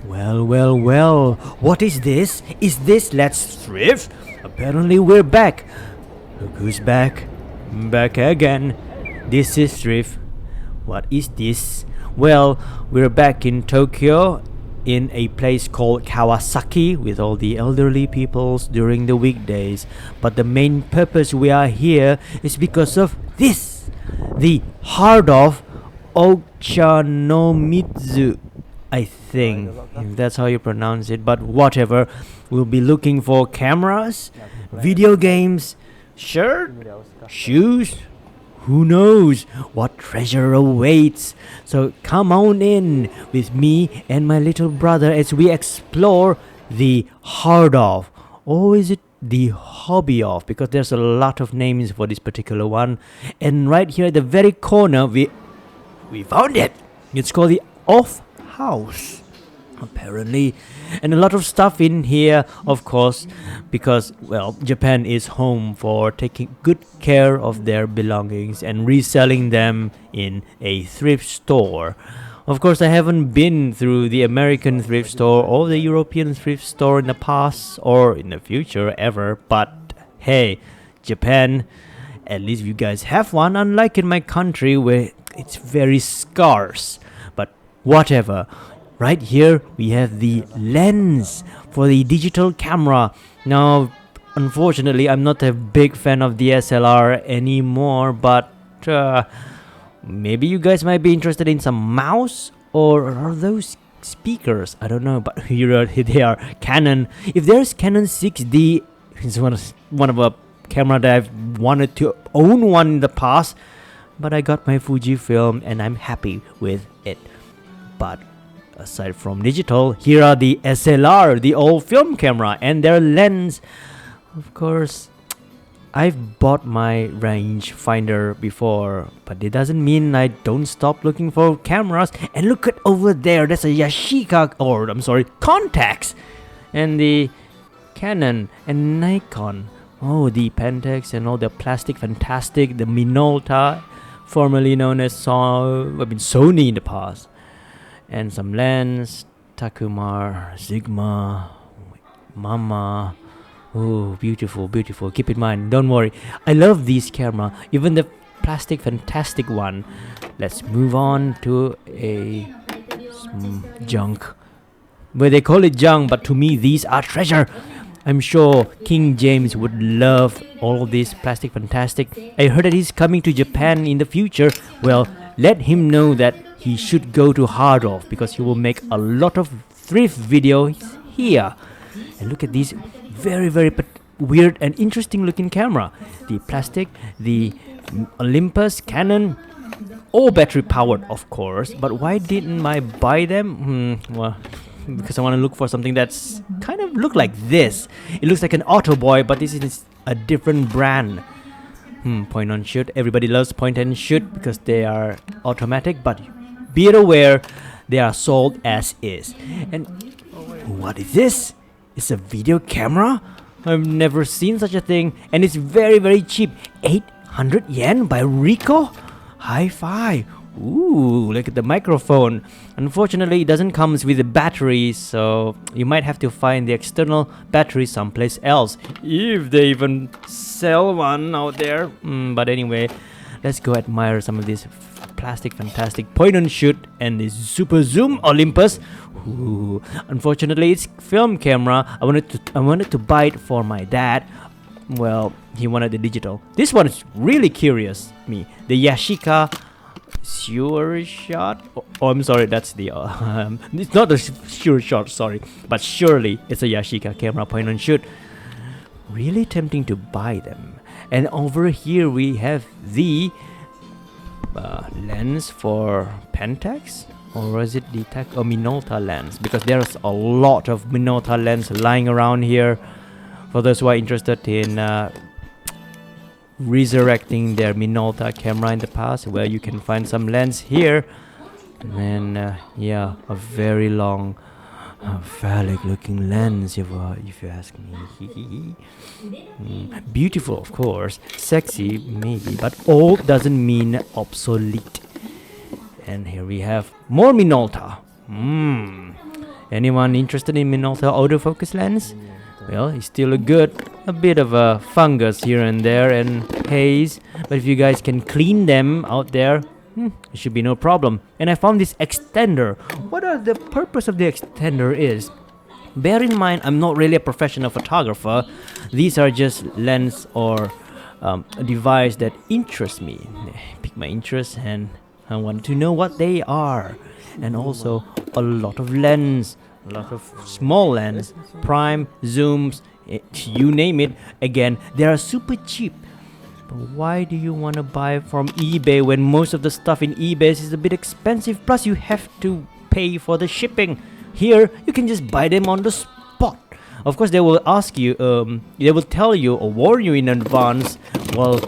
Well, what is this? Is this Let's Thrift? Apparently we're back. Look who's back. Back again. This is Thrift. What is this? Well, we're back in Tokyo in a place called Kawasaki with all the elderly peoples during the weekdays. But the main purpose we are here is because of this. The Heart of Ochanomizu, I think, if that's how you pronounce it, but whatever. We'll be looking for cameras, video games, shirt, shoes. Who knows what treasure awaits? So come on in with me and my little brother as we explore the Heart of, or is it the Hobby of? Because there's a lot of names for this particular one. And right here at the very corner, we found it. It's called the Off House, apparently, and a lot of stuff in here, of course, because, well, Japan is home for taking good care of their belongings and reselling them in a thrift store. Of course, I haven't been through the American thrift store or the European thrift store in the past or in the future ever, but hey, Japan, at least you guys have one, unlike in my country where it's very scarce. But whatever. Right here we have the lens for the digital camera. Now, unfortunately, I'm not a big fan of DSLR anymore, but maybe you guys might be interested in some mouse, or are those speakers? I don't know, but here they are. Canon. If there's Canon 6D, it's one of a camera that I've wanted to own one in the past, but I got my Fujifilm and I'm happy with it. But aside from digital, here are the SLR, the old film camera, and their lens. Of course, I've bought my range finder before, but it doesn't mean I don't stop looking for cameras. And look at over there, that's a Yashica, or I'm sorry, Contax, and the Canon and Nikon. Oh, the Pentax and all the plastic fantastic, the Minolta, formerly known as Sony in the past. And some lens, Takumar, Sigma, Mama. Oh, beautiful. Keep in mind, don't worry, I love these camera, even the plastic fantastic one. Let's move on to a junk. Well, they call it junk, but to me these are treasure. I'm sure King James would love all this plastic fantastic. I heard that he's coming to Japan in the future. Well, let him know that he should go to Heart of, because he will make a lot of thrift videos here. And look at these very weird and interesting looking camera. The plastic, the Olympus, Canon, all battery powered, of course. But why didn't I buy them? Well, because I want to look for something that's kind of look like this. It looks like an Auto Boy, but this is a different brand. Point and shoot. Everybody loves point and shoot because they are automatic, but be aware they are sold as is. And what is this? It's a video camera? I've never seen such a thing, and it's very cheap. 800 yen by Ricoh? Hi-fi. Ooh, look at the microphone. Unfortunately, it doesn't come with a battery, so you might have to find the external battery someplace else, if they even sell one out there. But anyway, let's go admire some of these plastic fantastic point and shoot and the super zoom Olympus. Ooh, unfortunately, it's film camera. I wanted to buy it for my dad. Well, he wanted the digital. This one is really curious. The Yashica Sure Shot. Oh, I'm sorry, that's the it's not a Sure Shot, sorry, but surely it's a Yashica camera point and shoot. Really tempting to buy them. And over here we have the lens for Pentax, or is it the Minolta lens? Because there's a lot of Minolta lens lying around here. For those who are interested in resurrecting their Minolta camera in the past, well, you can find some lens here. And yeah, a very long phallic looking lens, if you ask me. Beautiful, of course, sexy maybe, but old doesn't mean obsolete. And here we have more Minolta. Anyone interested in Minolta autofocus lens? Well, it's still a bit of a fungus here and there and haze, but if you guys can clean them out there, it should be no problem. And I found this extender. What the purpose of the extender is? Bear in mind, I'm not really a professional photographer. These are just lens or a device that interests me. They pique my interest and I want to know what they are. And also a lot of lens, a lot of small lens, prime, zooms, you name it. Again, they are super cheap. But why do you want to buy from eBay when most of the stuff in eBay is a bit expensive? Plus you have to pay for the shipping. Here, you can just buy them on the spot. Of course, they will ask you, they will tell you or warn you in advance. Well,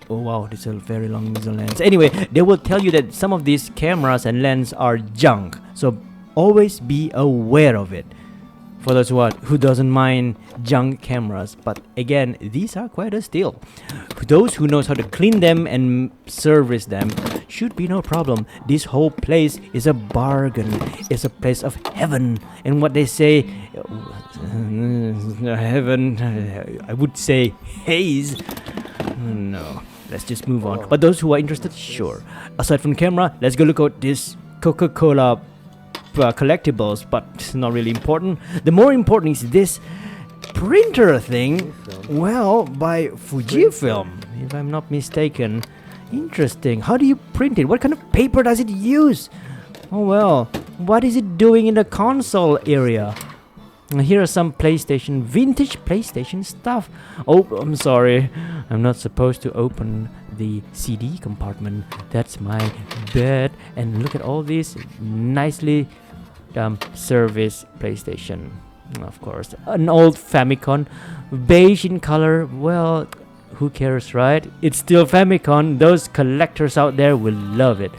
oh wow, this is a very long lens. Anyway, they will tell you that some of these cameras and lenses are junk. So always be aware of it. For those who doesn't mind junk cameras, but again, these are quite a steal. Those who knows how to clean them and service them should be no problem. This whole place is a bargain. It's a place of heaven. And what they say, heaven, I would say haze. No, let's just move on. But those who are interested, sure. Aside from camera, let's go look at this Coca-Cola collectibles, but it's not really important. The more important is this printer thing. Well, by Fujifilm, if I'm not mistaken. Interesting. How do you print it? What kind of paper does it use? Oh well, what is it doing in the console area? Here are some PlayStation, vintage PlayStation stuff. Oh, I'm sorry, I'm not supposed to open the CD compartment. That's my bed. And look at all these nicely service PlayStation. Of course, an old Famicom, beige in color. Well, who cares, right? It's still Famicom. Those collectors out there will love it.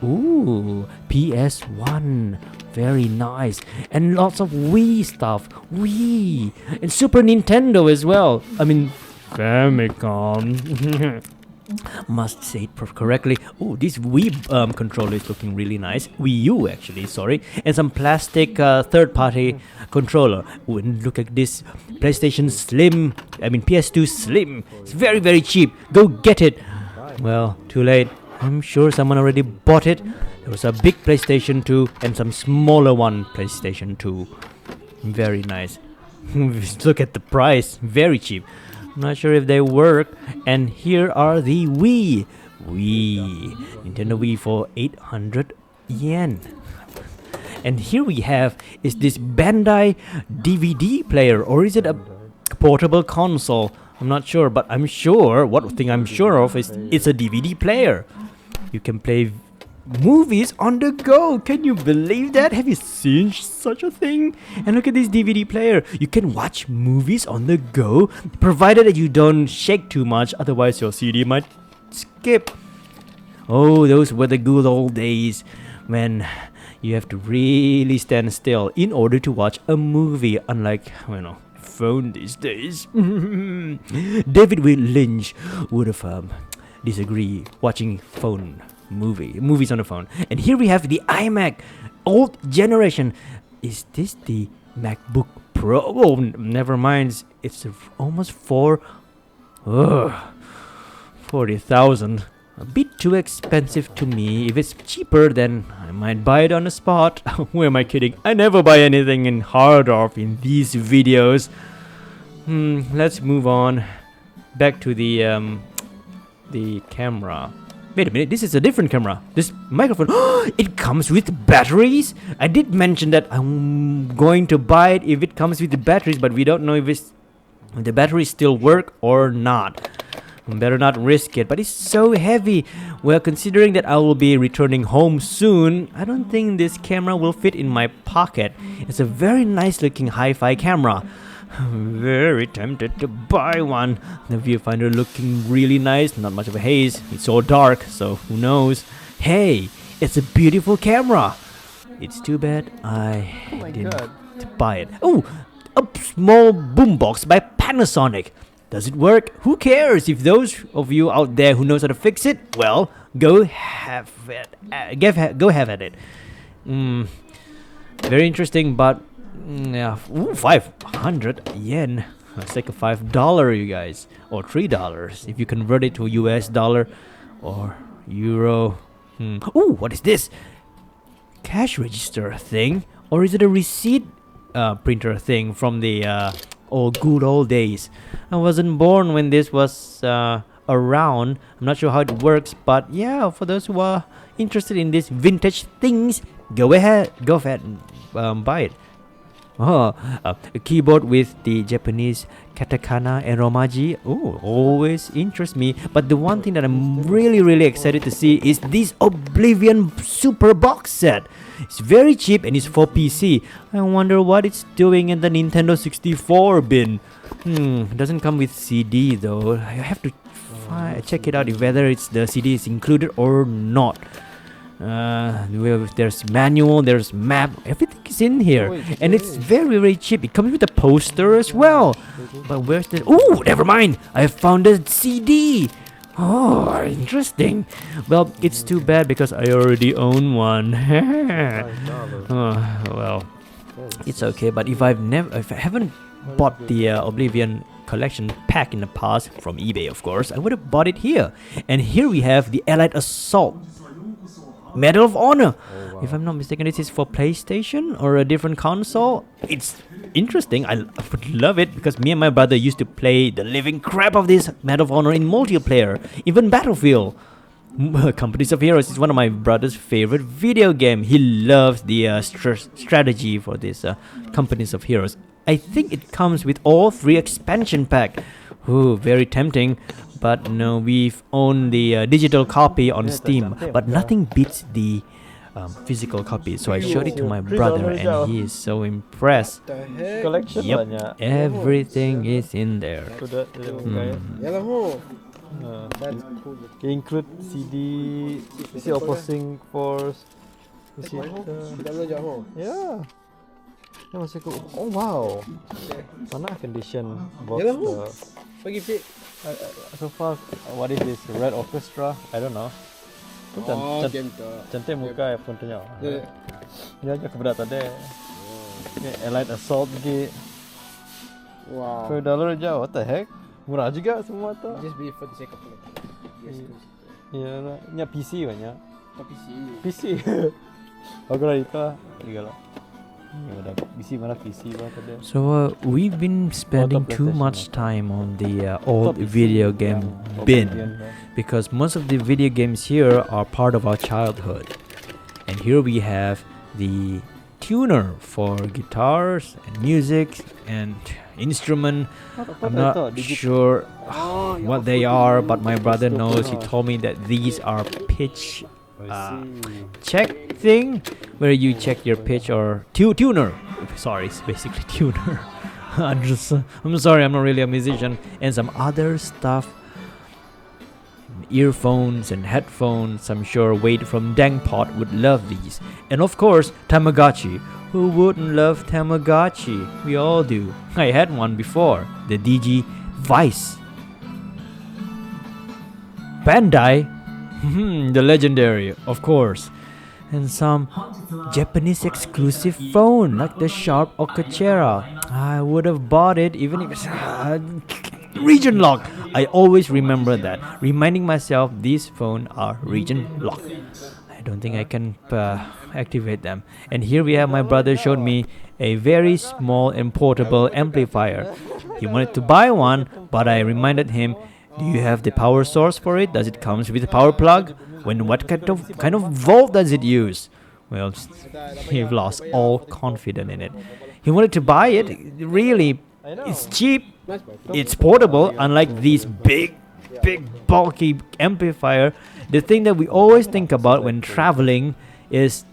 Ooh, PS1. Very nice. And lots of Wii stuff. Wii. And Super Nintendo as well. I mean, Famicom. Must say it correctly. Oh, this Wii controller is looking really nice. Wii U actually, sorry. And some plastic third-party controller. Ooh, and look at this PlayStation Slim. I mean PS2 Slim. It's very, very cheap. Go get it. Well, too late. I'm sure someone already bought it. There was a big PlayStation 2 and some smaller one PlayStation 2. Very nice. Look at the price. Very cheap. Not sure if they work. And here are the Wii. Nintendo Wii for 800 yen. And here we have is this Bandai DVD player, or is it a portable console? I'm not sure, but I'm sure, one thing I'm sure of is it's a DVD player. You can play movies on the go. Can you believe that? Have you seen such a thing? And look at this DVD player. You can watch movies on the go, provided that you don't shake too much, otherwise your CD might skip. Oh, those were the good old days when you have to really stand still in order to watch a movie, unlike, phone these days. David Lynch would have disagree watching movies on the phone. And here we have the iMac, old generation. Is this the MacBook Pro? Oh, never mind. It's almost 40,000. A bit too expensive to me. If it's cheaper, then I might buy it on the spot. Who am I kidding? I never buy anything in hard off in these videos. Let's move on. Back to the camera. Wait a minute, this is a different camera. This microphone, it comes with batteries? I did mention that I'm going to buy it if it comes with the batteries, but we don't know if the batteries still work or not. Better not risk it, but it's so heavy. Well, considering that I will be returning home soon, I don't think this camera will fit in my pocket. It's a very nice looking hi-fi camera. Very tempted to buy one. The viewfinder looking really nice. Not much of a haze. It's all dark, so who knows. Hey, it's a beautiful camera. It's too bad I didn't buy it. Oh, a small boombox by Panasonic. Does it work? Who cares? If those of you out there who knows how to fix it, well, go have it. Go have at it. Very interesting, but yeah, 500 yen. It's like a $5, you guys, or $3 if you convert it to US dollar or euro. Ooh, what is this? Cash register thing, or is it a receipt printer thing from the good old days? I wasn't born when this was around. I'm not sure how it works, but yeah, for those who are interested in these vintage things, go ahead and buy it. A keyboard with the Japanese katakana and romaji. Oh, always interests me. But the one thing that I'm really excited to see is this Oblivion Super Box set. It's very cheap and it's for PC. I wonder what it's doing in the Nintendo 64 bin. It doesn't come with CD though. I have to check it out if whether the CD is included or not. There's manual, there's map, everything is in here, and it's very cheap. It comes with a poster as well. But where's the? Oh, never mind. I found a CD. Oh, interesting. Well, it's too bad because I already own one. Well, it's okay. But if I haven't bought the Oblivion collection pack in the past from eBay, of course, I would have bought it here. And here we have the Allied Assault Medal of Honor. Oh, wow. If I'm not mistaken, this is for PlayStation or a different console. It's interesting. I would love it because me and my brother used to play the living crap of this Medal of Honor in multiplayer, even Battlefield. Companies of Heroes is one of my brother's favorite video game. He loves the strategy for this Companies of Heroes. I think it comes with all 3 expansion pack. Ooh, very tempting. But no, we've owned the digital copy on Steam, but nothing beats the physical copy. So I showed it to my brother, and he is so impressed. Collection. Yep, everything is in there. Include CD, see opposing force. Yeah. Oh wow. Mana condition box. So far, what is this? Red Orchestra? I don't know. Cantik muka ya fontnya. Dia aja keberatan deh. Allied Assault gitu. Wow. $4 aja, what the heck? Murah juga semua tuh. Just be for the sake of it. Iya, nya PC banyak. PC. Aku lah itu lah. So we've been spending too much time on the old video game bin because most of the video games here are part of our childhood. And here we have the tuner for guitars and music and instrument. I'm not sure what they are, but my brother knows. He told me that these are pitch check thing where you check your pitch or tuner. Sorry, it's basically tuner. I'm sorry, I'm not really a musician. And some other stuff, earphones and headphones. I'm sure Wade from Dangpot would love these. And of course, Tamagotchi. Who wouldn't love Tamagotchi? We all do. I had one before, the DG Vice. Bandai. The legendary, of course. And some Japanese exclusive phone like the Sharp Okachera. I would have bought it even if it's region lock. I always remember that, reminding myself these phones are region lock. I don't think I can activate them. And here we have my brother showed me a very small and portable amplifier. He wanted to buy one, but I reminded him, do you have the power source for it? Does it come with a power plug? What kind of volt does it use? Well, he lost all confidence in it. He wanted to buy it. Really, it's cheap. It's portable. Unlike these big, bulky amplifier. The thing that we always think about when traveling is,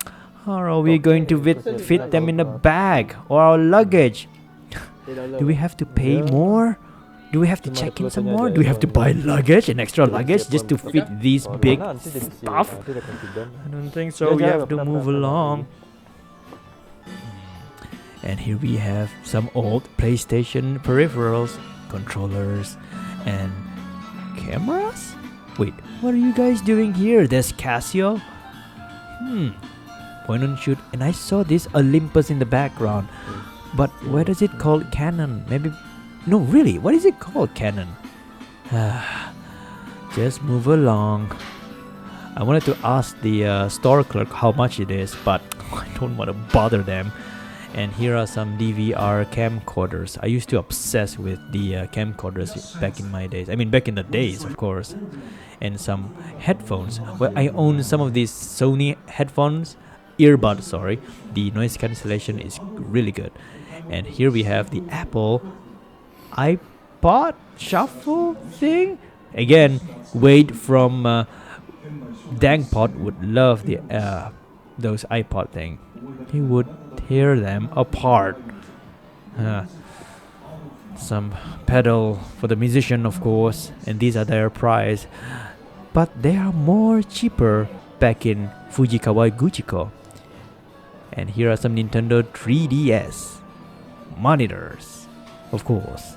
how are we going to fit them in a bag or our luggage? Do we have to pay more? Do we have to check in some more? Do we have to buy luggage and extra luggage just to fit these big stuff? I don't think so. We have to move along. And here we have some old PlayStation peripherals, controllers, and cameras? Wait, what are you guys doing here? There's Casio? point and shoot, and I saw this Olympus in the background. But where does it called Canon? Maybe, no, really, what is it called Canon? Just move along. I wanted to ask the store clerk how much it is, but I don't want to bother them. And here are some DVR camcorders. I used to obsess with the camcorders back in my days. I mean, back in the days, of course. And some headphones. Well, I own some of these Sony headphones, earbuds, sorry. The noise cancellation is really good. And here we have the Apple iPod shuffle thing. Again, Wade from Dangpot would love the those iPod thing. He would tear them apart. Some pedal for the musician, of course, and these are their price, but they are more cheaper back in Fujikawa Guchiko. And here are some Nintendo 3DS monitors, of course.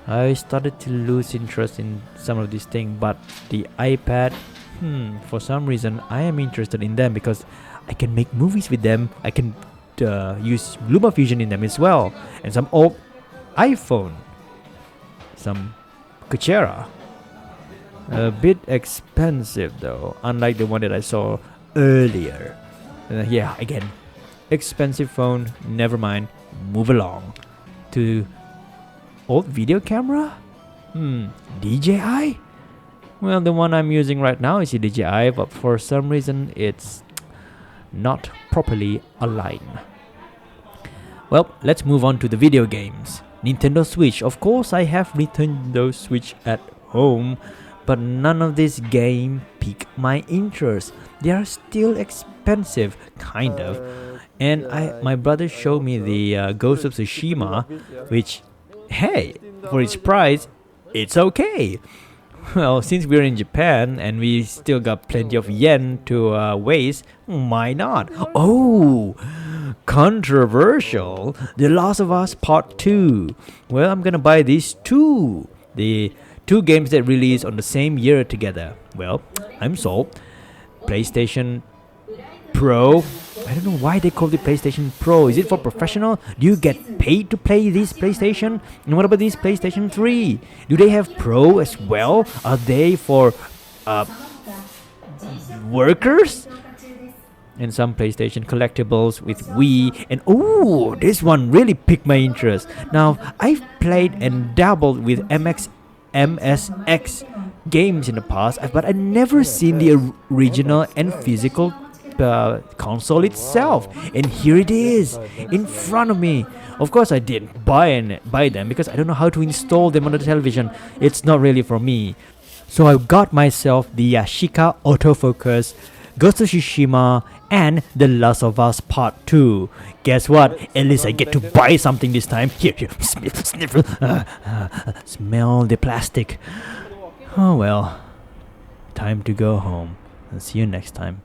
I started to lose interest in some of these things, but the iPad, for some reason I am interested in them because I can make movies with them. I can use LumaFusion in them as well, and some old iPhone, some Kuchera. A bit expensive though, unlike the one that I saw earlier. Yeah, again, expensive phone. Never mind. Move along to old video camera. DJI. Well, the one I'm using right now is a DJI, but for some reason it's not properly aligned. Well, let's move on to the video games. Nintendo Switch. Of course, I have Nintendo Switch at home, but none of this game pique my interest. They are still expensive, kind of. And my brother showed me the Ghost of Tsushima, which, hey, for its price, it's okay. Well, since we're in Japan and we still got plenty of yen to waste, why not? Oh, controversial. The Last of Us Part 2. Well, I'm gonna buy these two. The two games that release on the same year together. Well, I'm sold. PlayStation Pro. I don't know why they call it PlayStation Pro. Is it for professional? Do you get paid to play this PlayStation? And what about this PlayStation 3? Do they have Pro as well? Are they for workers? And some PlayStation collectibles with Wii. And oh, this one really piqued my interest. Now, I've played and dabbled with MSX games in the past, but I've never seen the original and physical console itself, and here it is in front of me. Of course, I didn't buy them because I don't know how to install them on the television. It's not really for me. So I got myself the Yashica autofocus, Ghost of Tsushima, and The Last of Us Part 2. Guess what? At least I get to buy something this time. Here, sniff, smell the plastic. Oh well, time to go home. I'll see you next time.